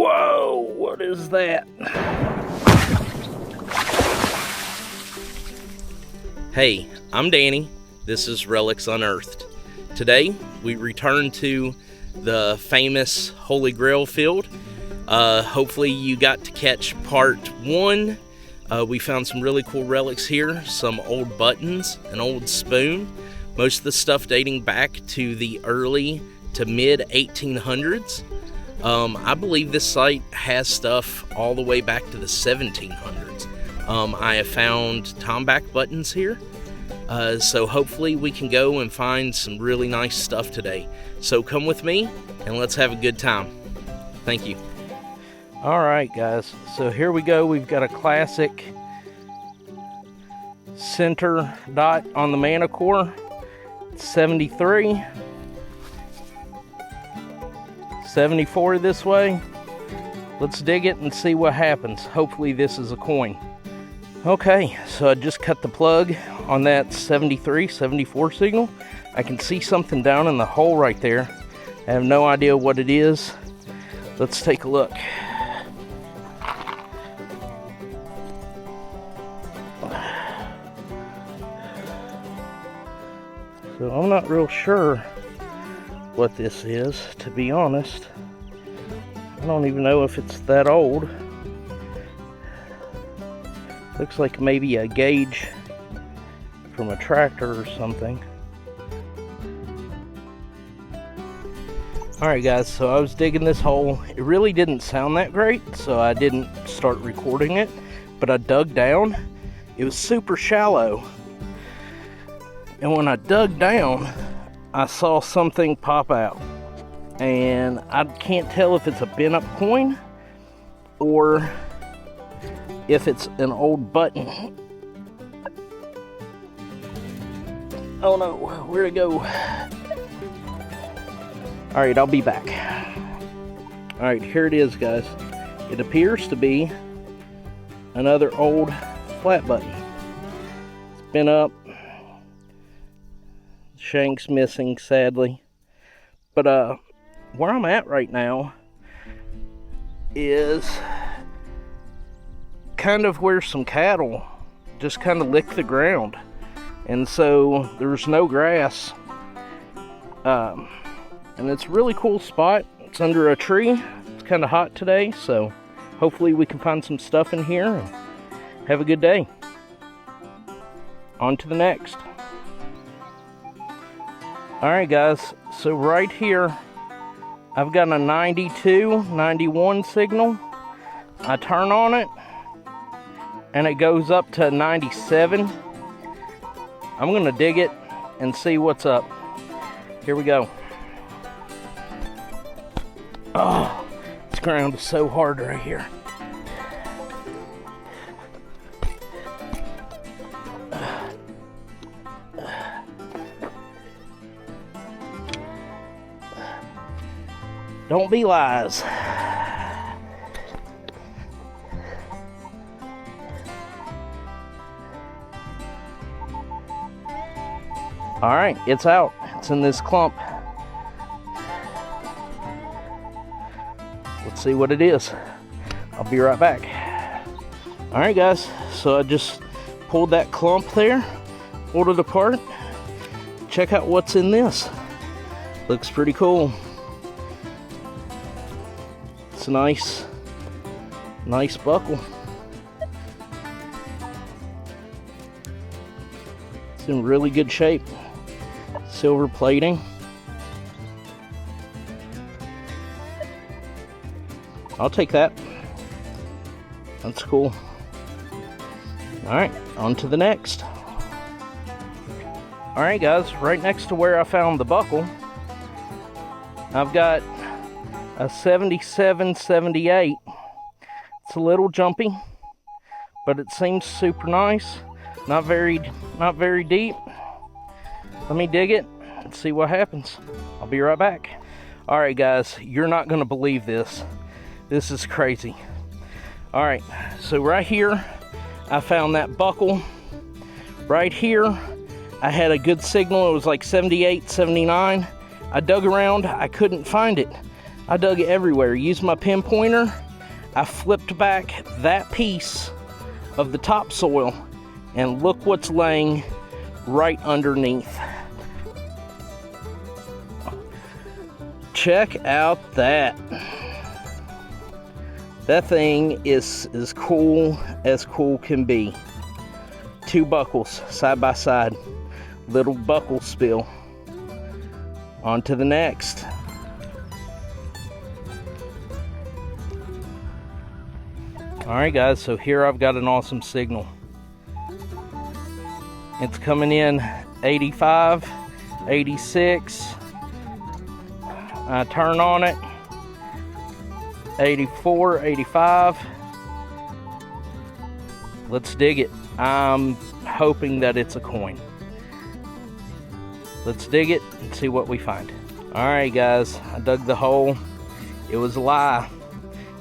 Whoa, what is that? Hey, I'm Danny. This is Relics Unearthed. Today, we return to the famous Holy Grail field. Hopefully you got to catch part 1. We found some really cool relics here, some old buttons, an old spoon, most of the stuff dating back to the early to mid 1800s. I believe this site has stuff all the way back to the 1700s. I have found tomback buttons here, so hopefully we can go and find some really nice stuff today. So come with me and let's have a good time. Thank you. All right, guys, so here we go. We've got a classic center dot on the manicore. It's 73. 74 this way. Let's dig it and see what happens. Hopefully this is a coin. Okay, so I just cut the plug on that 73, 74 signal. I can see something down in the hole right there. I have no idea what it is. Let's take a look. So I'm not real sure what this is, to be honest. I don't even know if it's that old. Looks like maybe a gauge from a tractor or something. Alright guys, so I was digging this hole. It really didn't sound that great, so I didn't start recording it, but I dug down. It was super shallow. And when I dug down, I saw something pop out, and I can't tell if it's a bent up coin or if it's an old button. Oh no, where'd it go? Alright, I'll be back. Alright, here it is, guys. It appears to be another old flat button. It's been up. Shank's missing, sadly. But where I'm at right now is kind of where some cattle just kind of lick the ground, and so there's no grass, and it's a really cool spot. It's under a tree. It's kind of hot today, so hopefully we can find some stuff in here and have a good day. On to the next. Alright guys, so right here I've got a 92, 91 signal. I turn on it and it goes up to 97. I'm gonna dig it and see what's up. Here we go. Oh, this ground is so hard right here. Don't be lies. All right, it's out. It's in this clump. Let's see what it is. I'll be right back. All right, guys. So I just pulled that clump there, pulled it apart. Check out what's in this. Looks pretty cool. It's a nice buckle. It's in really good shape. Silver plating. I'll take that. That's cool. Alright, on to the next. Alright guys, right next to where I found the buckle, I've got a 77, 78. It's a little jumpy, but it seems super nice. Not very deep. Let me dig it and see what happens. I'll be right back. All right, guys, you're not gonna believe this. This is crazy. All right, so right here, I found that buckle. Right here, I had a good signal. It was like 78, 79. I dug around, I couldn't find it. I dug everywhere. Used my pinpointer. I flipped back that piece of the topsoil, and look what's laying right underneath. Check out that. That thing is as cool can be. 2 buckles side by side. Little buckle spill. On to the next. Alright guys, so here I've got an awesome signal. It's coming in 85, 86. I turn on it. 84, 85. Let's dig it. I'm hoping that it's a coin. Let's dig it and see what we find. Alright guys, I dug the hole. It was a lie.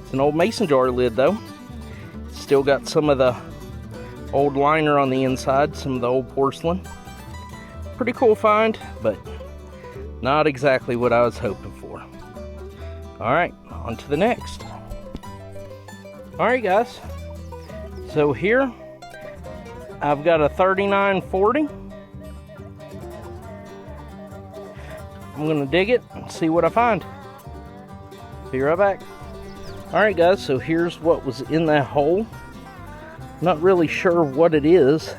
It's an old mason jar lid though. Still got some of the old liner on the inside, some of the old porcelain. Pretty cool find, but not exactly what I was hoping for. Alright, on to the next. Alright guys, so here I've got a 3940. I'm gonna dig it and see what I find. Be right back. Alright guys, so here's what was in that hole. Not really sure what it is.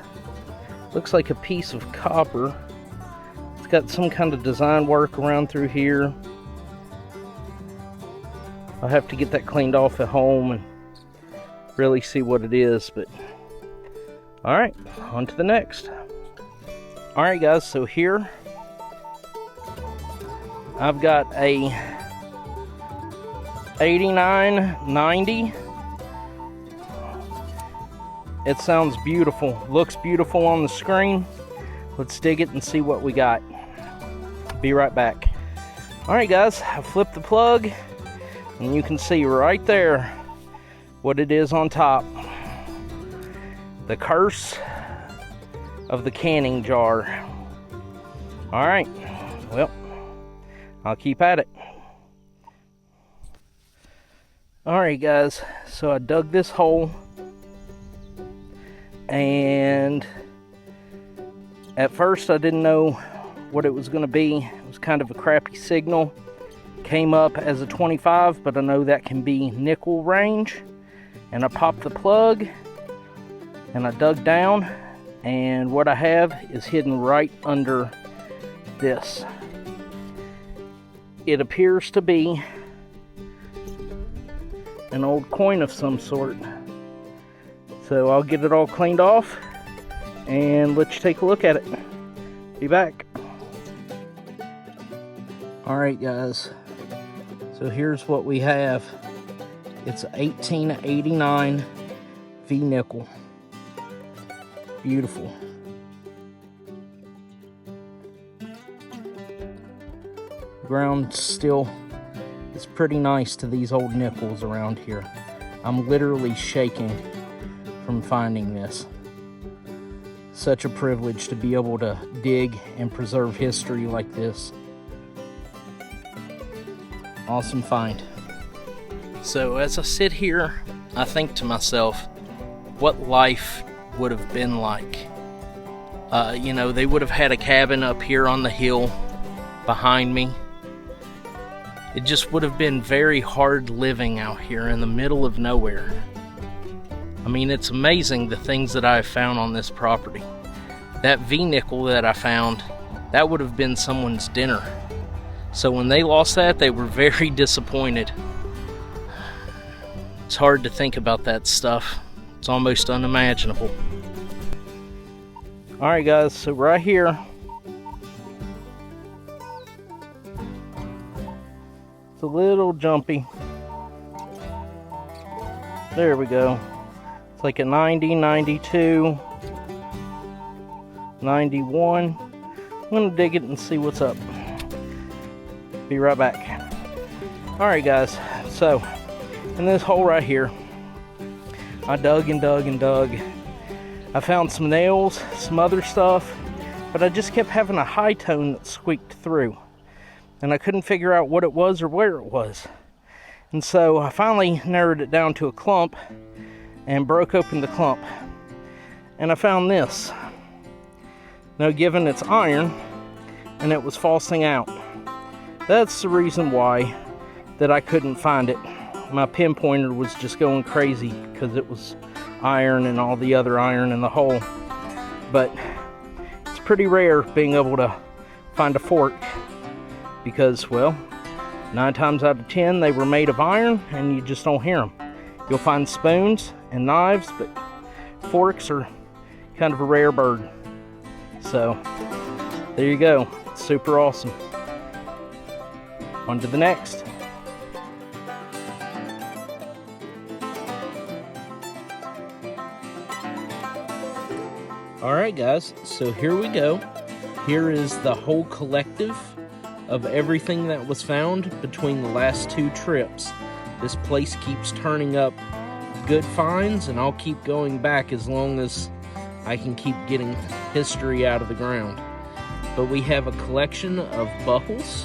Looks like a piece of copper. It's got some kind of design work around through here. I'll have to get that cleaned off at home and really see what it is, but alright, on to the next. Alright guys, so here I've got a 8990. It sounds beautiful, looks beautiful on the screen. Let's dig it and see what we got. Be right back. Alright guys, I flipped the plug and you can see right there what it is on top. The curse of the canning jar. Alright, well, I'll keep at it. Alright guys, so I dug this hole, and at first I didn't know what it was going to be. It was kind of a crappy signal. Came up as a 25, but I know that can be nickel range. And I popped the plug and I dug down, and what I have is hidden right under this. It appears to be an old coin of some sort. So I'll get it all cleaned off and let you take a look at it. Be back. Alright guys, so here's what we have. It's 1889 V nickel. Beautiful. Ground still is pretty nice to these old nickels around here. I'm literally shaking from finding this. Such a privilege to be able to dig and preserve history like this. Awesome find. So as I sit here, I think to myself, what life would have been like. You know, they would have had a cabin up here on the hill behind me. It just would have been very hard living out here in the middle of nowhere. I mean, it's amazing the things that I've found on this property. That V-nickel that I found, that would have been someone's dinner. So when they lost that, they were very disappointed. It's hard to think about that stuff. It's almost unimaginable. Alright guys, so right here, it's a little jumpy. There we go. It's like a 90, 92, 91. I'm gonna dig it and see what's up. Be right back. Alright guys, so in this hole right here, I dug and dug and dug. I found some nails, some other stuff, but I just kept having a high tone that squeaked through. and I couldn't figure out what it was or where it was. And so I finally narrowed it down to a clump and broke open the clump. And I found this. Now, given it's iron, and it was falsing out. That's the reason why that I couldn't find it. My pinpointer was just going crazy because it was iron and all the other iron in the hole. But it's pretty rare being able to find a fork because, well, 9 times out of 10 they were made of iron and you just don't hear them. You'll find spoons and knives, but forks are kind of a rare bird. So there you go. Super awesome. On to the next. Alright guys, so here we go. Here is the whole collective of everything that was found between the last 2 trips. This place keeps turning up good finds, and I'll keep going back as long as I can keep getting history out of the ground. But we have a collection of buckles,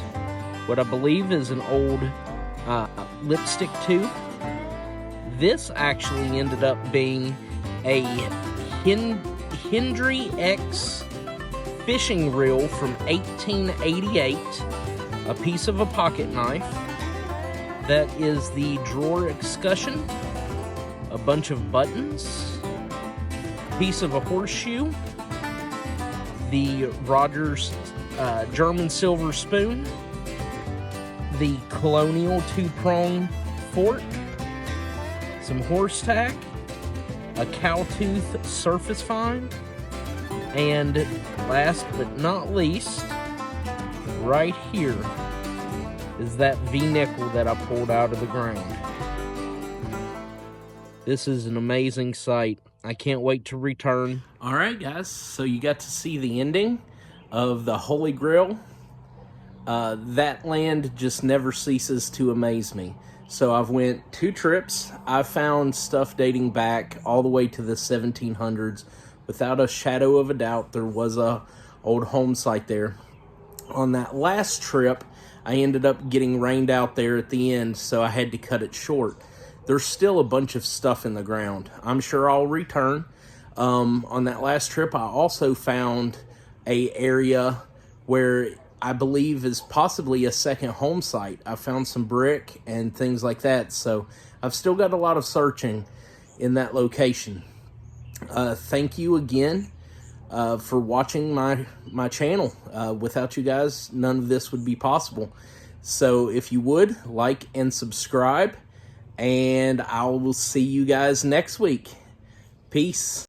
what I believe is an old lipstick tube. This actually ended up being a Hendry X fishing reel from 1888, a piece of a pocket knife. That is the drawer excussion, a bunch of buttons, piece of a horseshoe, the Rogers German silver spoon, the Colonial 2-prong fork, some horse tack, a cow tooth surface find, and last but not least, right here is that V-nickel that I pulled out of the ground. This is an amazing sight. I can't wait to return. All right, guys, so you got to see the ending of the Holy Grail. That land just never ceases to amaze me. So I've went 2 trips. I've found stuff dating back all the way to the 1700s. Without a shadow of a doubt, there was a old home site there. On that last trip, I ended up getting rained out there at the end, so I had to cut it short. There's still a bunch of stuff in the ground. I'm sure I'll return. On that last trip, I also found an area where I believe is possibly a second home site. I found some brick and things like that, so I've still got a lot of searching in that location. Thank you again for watching my channel. Without you guys, none of this would be possible. So if you would, like and subscribe, and I will see you guys next week. Peace.